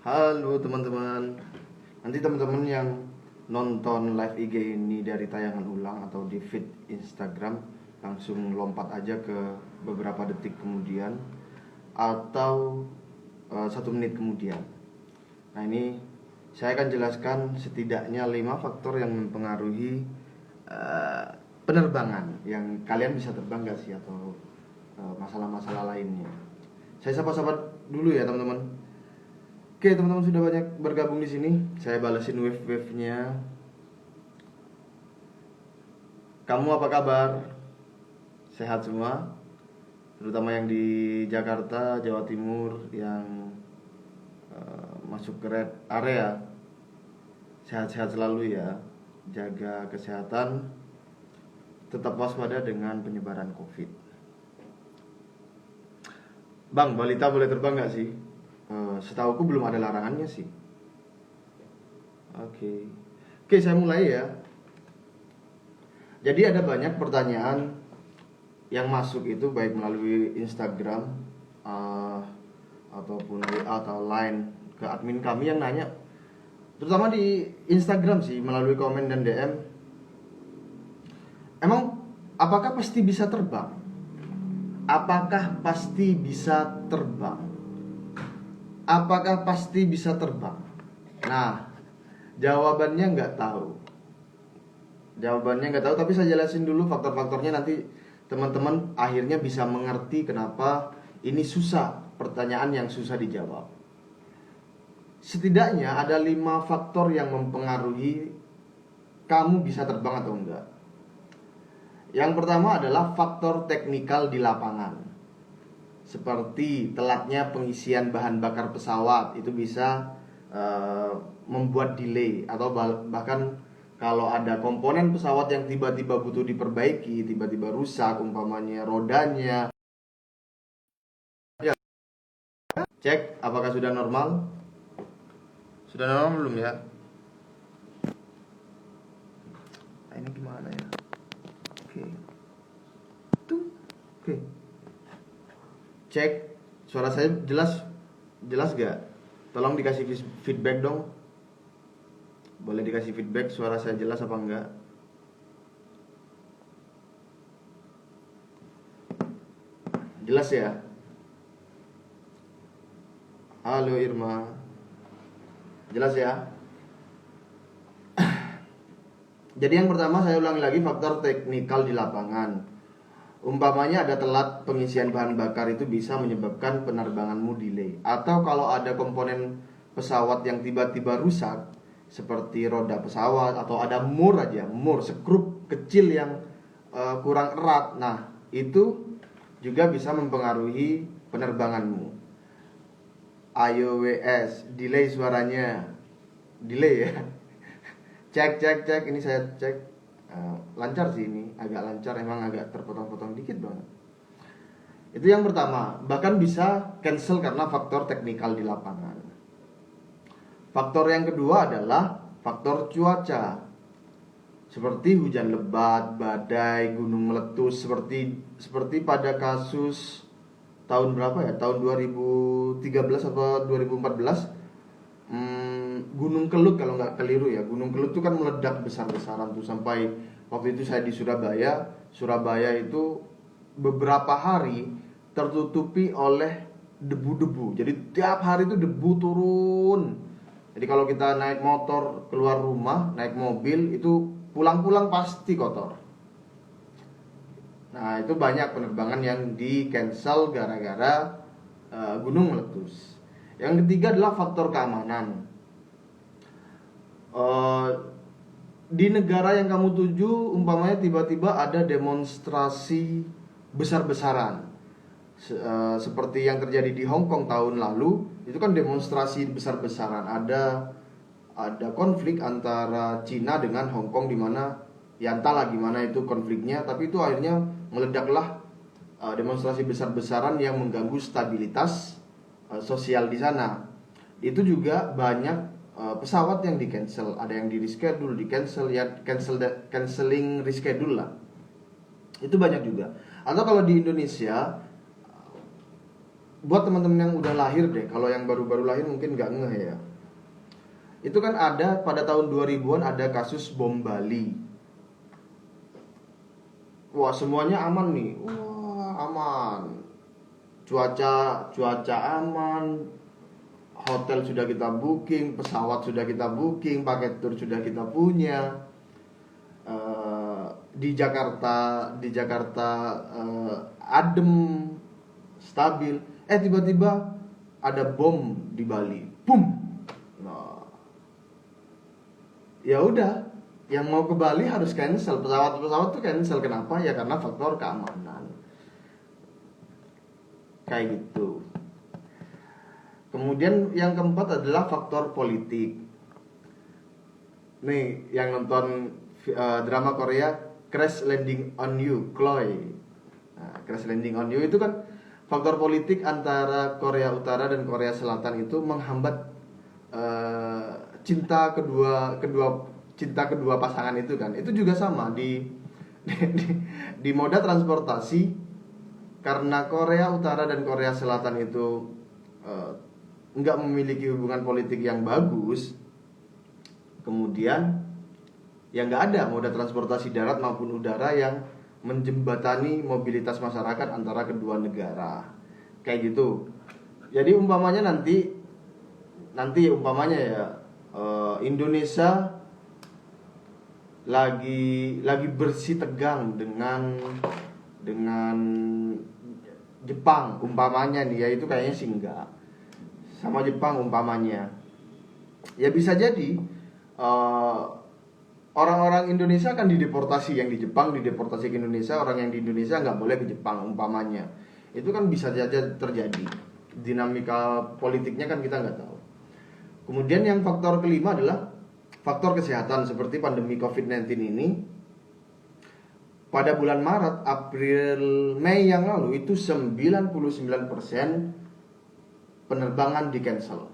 Halo teman-teman. Nanti teman-teman yang nonton live IG ini dari tayangan ulang atau di feed Instagram langsung lompat aja ke beberapa detik kemudian atau 1 menit kemudian. Nah, ini saya akan jelaskan setidaknya 5 faktor yang mempengaruhi eh, penerbangan yang kalian bisa terbang gak sih, atau masalah-masalah lainnya. Saya sapa-sapa dulu ya teman-teman. Oke, teman-teman sudah banyak bergabung di sini. Saya balesin wave-wave-nya. Kamu apa kabar? Sehat semua? Terutama yang di Jakarta, Jawa Timur yang masuk ke red area. Sehat-sehat selalu ya. Jaga kesehatan. Tetap waspada dengan penyebaran COVID. Bang, balita boleh terbang nggak sih? Setauku belum ada larangannya sih. Oke, saya mulai ya. Jadi ada banyak pertanyaan yang masuk itu baik melalui Instagram ataupun WA atau Line ke admin kami yang nanya, terutama di Instagram sih, melalui komen dan DM. Emang apakah pasti bisa terbang? Apakah pasti bisa terbang? Apakah pasti bisa terbang? Nah, jawabannya nggak tahu. Tapi saya jelasin dulu faktor-faktornya, nanti teman-teman akhirnya bisa mengerti kenapa ini susah, pertanyaan yang susah dijawab. Setidaknya ada 5 faktor yang mempengaruhi kamu bisa terbang atau enggak. Yang pertama adalah faktor teknikal di lapangan. Seperti telatnya pengisian bahan bakar pesawat, itu bisa membuat delay, atau bahkan kalau ada komponen pesawat yang tiba-tiba butuh diperbaiki, tiba-tiba rusak, umpamanya rodanya. Ya, cek apakah sudah normal? Sudah normal belum ya? Nah, ini gimana ya? Oke. Tuh. Oke. Cek suara saya jelas gak? Tolong dikasih feedback dong. Boleh dikasih feedback suara saya jelas apa enggak? Jelas ya? Halo Irma. Jelas ya? Jadi yang pertama saya ulangi lagi, faktor teknikal di lapangan. Umpamanya ada telat pengisian bahan bakar, itu bisa menyebabkan penerbanganmu delay. Atau kalau ada komponen pesawat yang tiba-tiba rusak, seperti roda pesawat, atau ada mur skrup kecil yang kurang erat. Nah, itu juga bisa mempengaruhi penerbanganmu. Ayo WS, delay suaranya. Delay ya. Cek, ini saya cek. Lancar sih, ini agak lancar, emang agak terpotong-potong dikit banget. Itu yang pertama. Bahkan bisa cancel karena faktor teknikal di lapangan. Faktor yang kedua adalah faktor cuaca, seperti hujan lebat, badai, gunung meletus, seperti pada kasus tahun berapa ya, tahun 2013 atau 2014, Gunung Kelut kalau nggak keliru ya. Gunung Kelut itu kan meledak besar-besaran tuh, sampai waktu itu saya di Surabaya itu beberapa hari tertutupi oleh debu-debu. Jadi tiap hari itu debu turun. Jadi kalau kita naik motor keluar rumah, naik mobil, itu pulang-pulang pasti kotor. Nah, itu banyak penerbangan yang di cancel gara-gara gunung meletus. Yang ketiga adalah faktor keamanan. Di negara yang kamu tuju, umpamanya tiba-tiba ada demonstrasi besar-besaran, seperti yang terjadi di Hong Kong tahun lalu. Itu kan demonstrasi besar-besaran, ada konflik antara Cina dengan Hong Kong, di mana ya entahlah gimana itu konfliknya, tapi itu akhirnya meledaklah demonstrasi besar-besaran yang mengganggu stabilitas sosial di sana. Itu juga banyak pesawat yang di cancel, ada yang di reschedule, di cancel ya, canceling reschedule lah. Itu banyak juga. Atau kalau di Indonesia, buat teman-teman yang udah lahir deh, kalau yang baru-baru lahir mungkin nggak ngeh ya. Itu kan ada pada tahun 2000-an ada kasus bom Bali. Wah, semuanya aman nih. Wah, aman. Cuaca aman, hotel sudah kita booking, pesawat sudah kita booking, paket tour sudah kita punya. Di Jakarta adem, stabil. Tiba-tiba ada bom di Bali. Boom. Nah, ya udah, yang mau ke Bali harus cancel. Pesawat tuh cancel. Kenapa? Ya karena faktor keamanan. Kayak gitu. Kemudian yang keempat adalah faktor politik. Nih, yang nonton drama Korea Crash Landing on You, Chloe. Nah, Crash Landing on You itu kan faktor politik antara Korea Utara dan Korea Selatan itu menghambat cinta kedua pasangan itu kan. Itu juga sama di moda transportasi, karena Korea Utara dan Korea Selatan itu nggak memiliki hubungan politik yang bagus. Kemudian ya nggak ada moda transportasi darat maupun udara yang menjembatani mobilitas masyarakat antara kedua negara. Kayak gitu. Jadi umpamanya nanti umpamanya ya, Indonesia lagi bersih tegang dengan Jepang umpamanya nih ya, itu kayaknya sih enggak. Sama Jepang umpamanya. Ya bisa jadi orang-orang Indonesia akan dideportasi, yang di Jepang dideportasi ke Indonesia, orang yang di Indonesia nggak boleh ke Jepang umpamanya. Itu kan bisa saja terjadi. Dinamika politiknya kan kita nggak tahu. Kemudian yang faktor kelima adalah faktor kesehatan, seperti pandemi COVID-19 ini. Pada bulan Maret, April, Mei yang lalu itu 99% penerbangan di cancel.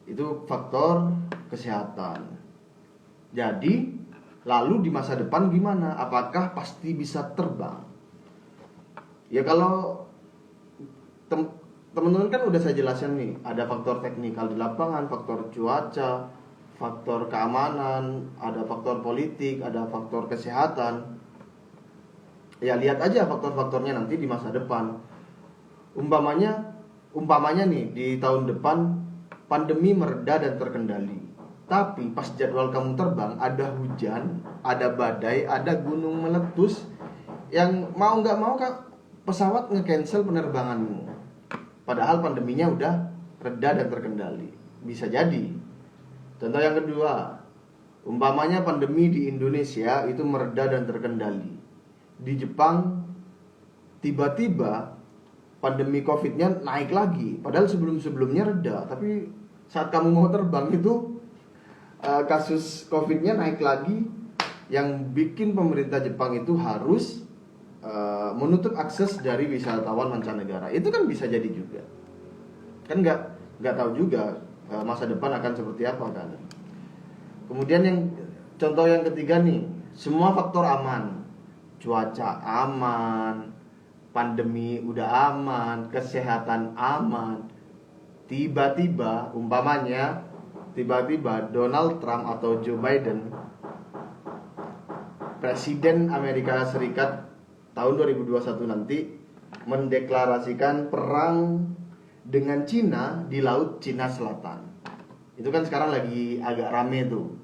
Itu faktor kesehatan. Jadi, lalu di masa depan gimana? Apakah pasti bisa terbang? Ya kalau teman-teman kan udah saya jelaskan nih, ada faktor teknikal di lapangan, faktor cuaca, faktor keamanan, ada faktor politik, ada faktor kesehatan. Ya lihat aja faktor-faktornya nanti di masa depan. Umpamanya nih di tahun depan pandemi mereda dan terkendali. Tapi pas jadwal kamu terbang ada hujan, ada badai, ada gunung meletus, yang mau nggak mau pesawat nge-cancel penerbanganmu. Padahal pandeminya udah reda dan terkendali. Bisa jadi. Contoh yang kedua, umpamanya pandemi di Indonesia itu mereda dan terkendali. Di Jepang tiba-tiba pandemi COVID-nya naik lagi. Padahal sebelum-sebelumnya reda. Tapi saat kamu mau terbang itu kasus COVID-nya naik lagi, yang bikin pemerintah Jepang itu harus menutup akses dari wisatawan mancanegara. Itu kan bisa jadi juga. Kan nggak tahu juga masa depan akan seperti apa kan. Kemudian contoh yang ketiga nih, semua faktor aman. Cuaca aman, pandemi udah aman, kesehatan aman. Tiba-tiba Donald Trump atau Joe Biden, Presiden Amerika Serikat tahun 2021 nanti, mendeklarasikan perang dengan Cina di Laut Cina Selatan. Itu kan sekarang lagi agak rame tuh.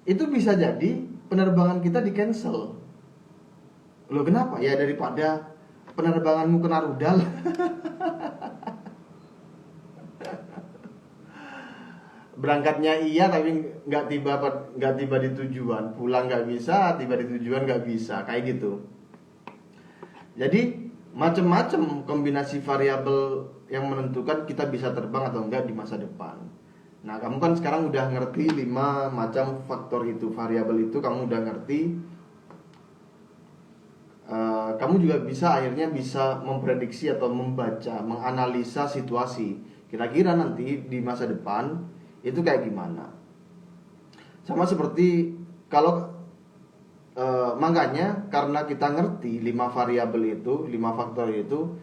Itu bisa jadi penerbangan kita di cancel. Loh kenapa? Ya daripada penerbanganmu kena rudal. Berangkatnya iya tapi nggak tiba di tujuan, pulang nggak bisa, tiba di tujuan nggak bisa, kayak gitu. Jadi macam-macam kombinasi variabel yang menentukan kita bisa terbang atau enggak di masa depan. Nah, kamu kan sekarang udah ngerti 5 macam faktor itu, variabel itu kamu udah ngerti. Kamu juga akhirnya bisa memprediksi atau membaca, menganalisa situasi. Kira-kira nanti di masa depan itu kayak gimana. Sama seperti kalau Makanya karena kita ngerti 5 variabel itu, 5 faktor itu,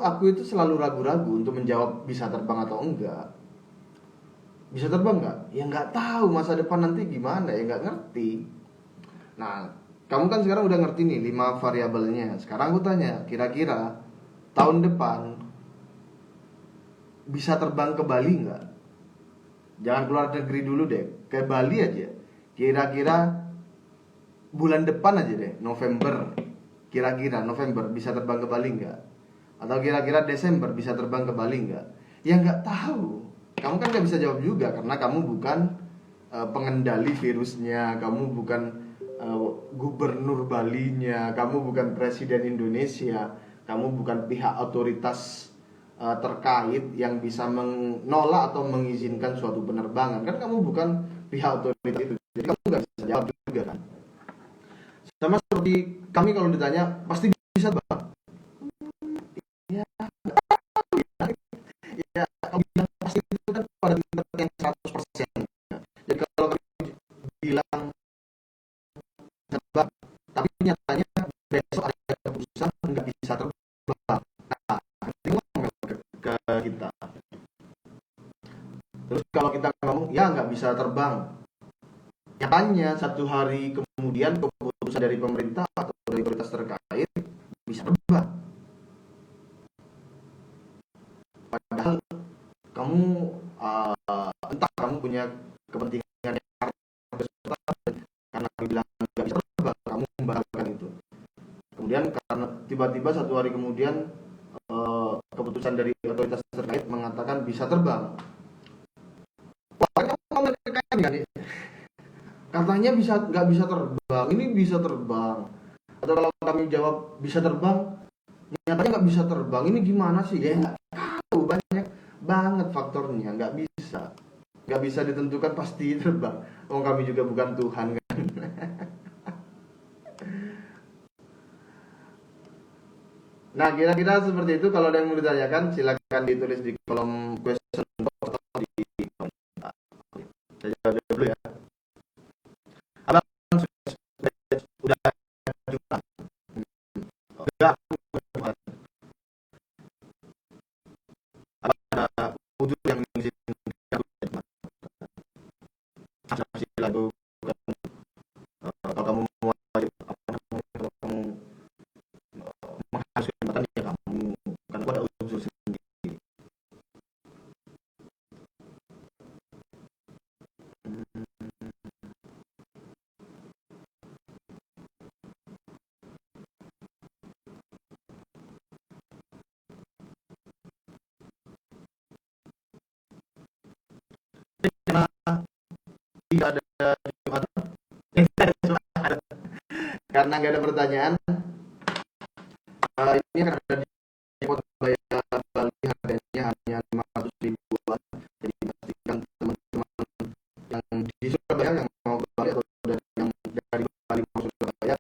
aku itu selalu ragu-ragu untuk menjawab bisa terbang atau enggak. Bisa terbang nggak? Ya nggak tahu masa depan nanti gimana, ya nggak ngerti. Nah, kamu kan sekarang udah ngerti nih 5 variabelnya. Sekarang aku tanya, kira-kira tahun depan bisa terbang ke Bali nggak? Jangan keluar negeri dulu deh, ke Bali aja. Kira-kira bulan depan aja deh, November. Kira-kira November bisa terbang ke Bali nggak? Atau kira-kira Desember bisa terbang ke Bali nggak? Ya nggak tahu. Kamu kan nggak bisa jawab juga karena kamu bukan pengendali virusnya, kamu bukan gubernur Balinya, kamu bukan presiden Indonesia, kamu bukan pihak otoritas terkait yang bisa menolak atau mengizinkan suatu penerbangan. Kan kamu bukan pihak otoritas itu, jadi kamu nggak bisa jawab juga kan. Sama seperti kami kalau ditanya pasti bisa bang. Ya, ya kalau bilang pasti itu kan pada tingkat yang 100%. Jadi kalau kami bilang terbang, tapi nyatanya besok ada keputusan nggak bisa terbang. Nah, nanti ngomel ke kita. Terus kalau kita ngomong ya nggak bisa terbang, nyatanya satu hari kemudian keputusan dari pemerintah atau dari otoritas terkait bisa terbang. Padahal kamu entah kamu punya kepentingan yang karena bilang nggak bisa terbang, kamu membatalkan itu. Kemudian karena tiba-tiba satu hari kemudian keputusan dari otoritas terkait mengatakan bisa terbang. Wah, kamu ngomong ke kami kan? Katanya bisa nggak bisa terbang, ini bisa terbang. Atau kalau kami jawab bisa terbang, nyatanya nggak bisa terbang. Ini gimana sih? Ya nggak tahu, banyak banget faktornya, nggak bisa ditentukan pasti terbang. Oh, kami juga bukan Tuhan kan. Nah, kira-kira seperti itu. Kalau ada yang mau ditanyakan, silakan ditulis di kolom question box atau di komentar. Saya jawab dulu ya. Abang udah jumpa? Enggak. Ada wujud yang mengizinkan masih lagu. Kalau kamu mau wajib apa namanya, kalau kamu menghasilkan matan ya kamu, kan aku ada unsur sendiri. Karena tidak ada Jumatan, karena nggak ada pertanyaan, ini akan ada di kota Bali, harganya hanya 500 ribuan. Jadi pastikan teman-teman yang di Surabaya yang mau ke Bali atau yang dari Bali mau ke Surabaya,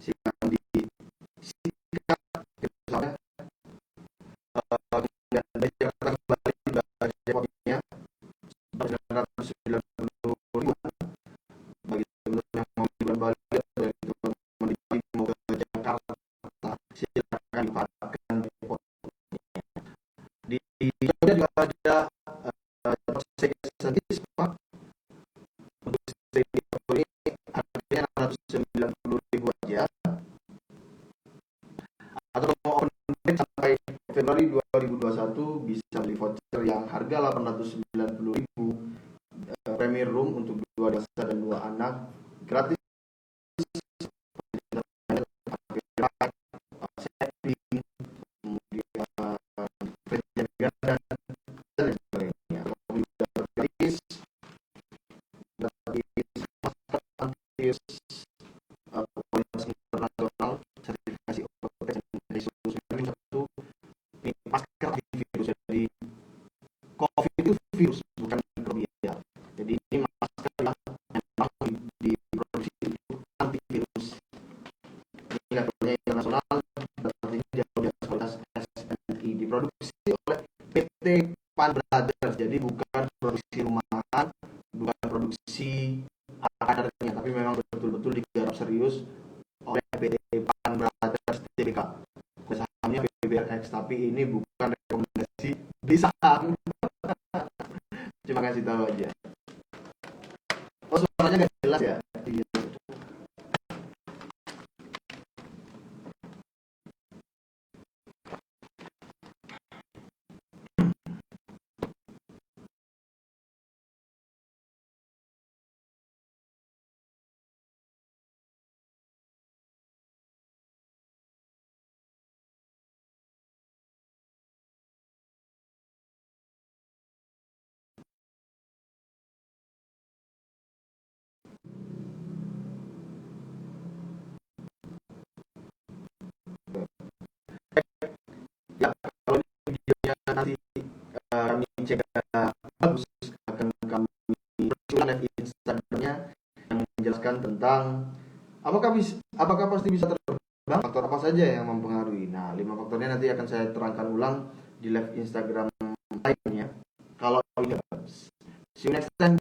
silakan disikat soalnya dan dari Jakarta ke Bali budget waktunya 990 ribuan. Bagi teman-teman yang mau di Bali atau yang teman-teman di Bali mau ke Jakarta, silakan dipakai di Jogja juga ada gratis Pak. Untuk stay di Jogja ini harganya 690 ribu aja, atau mau open date sampai Februari 2021 bisa beli voucher yang harga 890 ribu, premier room untuk 2 dewasa dan 2 anak gratis, setting, kemudian penjagaan dan sebagainya. Gratis, gratis kualitas internasional, sertifikasi OTS dari seluruh satu. Ini masker antivirus, jadi COVID itu virus bukan mikrobial. Jadi ini masker yang memang diproduksi untuk antivirus. Ini levelnya internasional, artinya jauh di atas kualitas SNI. Diproduksi oleh PT Pan Brothers, jadi bukan produksi rumahan, bukan produksi kadarnya, tapi memang Kak, sahamnya PBRX, tapi ini bukan rekomendasi beli saham. Cuma kasih tahu aja. Oh, suaranya nggak jelas ya? Iya. Ya, kalau videonya nanti kami cek bagus, akan kami munculkan live Instagramnya yang menjelaskan tentang apakah pasti bisa terbang, faktor apa saja yang mempengaruhi. Nah, 5 faktornya nanti akan saya terangkan ulang di live Instagram lainnya. Kalau see you next time.